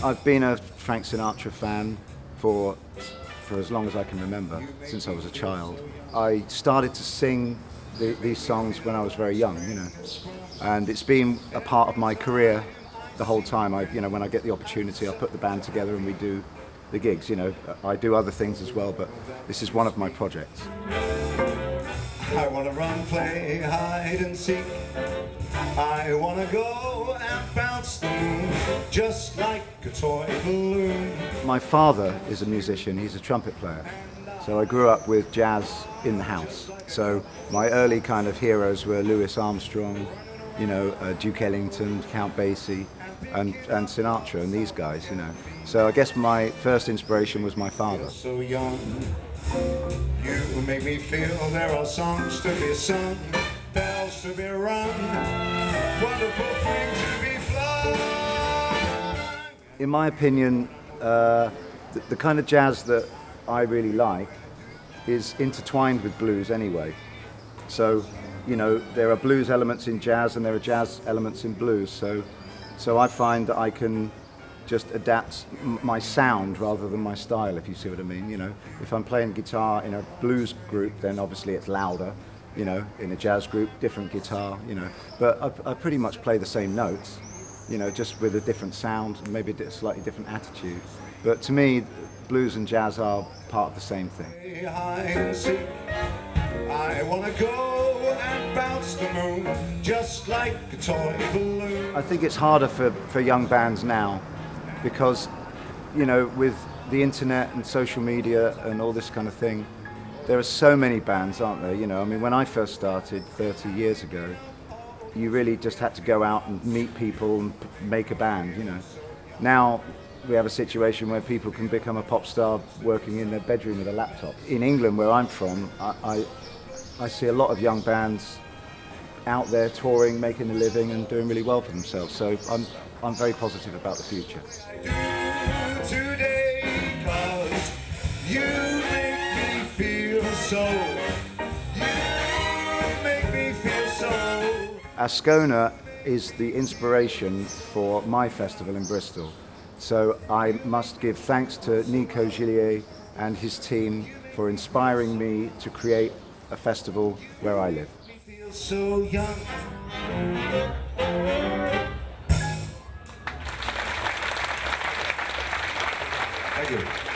I've been a Frank Sinatra fan for as long as I can remember, since I was a child. I started to sing these songs when I was very young, you know, and it's been a part of my career the whole time. When I get the opportunity, I put the band together and we do the gigs. You know, I do other things as well, but this is one of my projects. I want to run, play, hide and seek. I want to go and bounce the moon just like a toy balloon. My father is a musician, he's a trumpet player. So I grew up with jazz in the house. So my early kind of heroes were Louis Armstrong, you know, Duke Ellington, Count Basie, and Sinatra and these guys, you know. So I guess my first inspiration was my father. So young, you make me feel there are songs to be sung, bells to be rung, wonderful things to be flung. In my opinion, the kind of jazz that I really like is intertwined with blues anyway. So, you know, there are blues elements in jazz and there are jazz elements in blues. So I find that I can just adapt my sound rather than my style, if you see what I mean. You know, if I'm playing guitar in a blues group, then obviously it's louder. You know, in a jazz group, different guitar. You know, but I pretty much play the same notes. You know, just with a different sound and maybe a slightly different attitude. But to me, blues and jazz are part of the same thing. I want to go and bounce the moon just like a toy balloon. I think it's harder for young bands now because, you know, with the internet and social media and all this kind of thing, there are so many bands, aren't there? You know, I mean, when I first started 30 years ago, you really just had to go out and meet people and make a band, you know. Now we have a situation where people can become a pop star working in their bedroom with a laptop. In England, where I'm from, I see a lot of young bands out there touring, making a living and doing really well for themselves. So I'm very positive about the future. Today, 'cause you make me feel so. You make me feel so. Ascona is the inspiration for my festival in Bristol. So I must give thanks to Nico Gillier and his team for inspiring me to create a festival where I live. Feel so young. Thank you.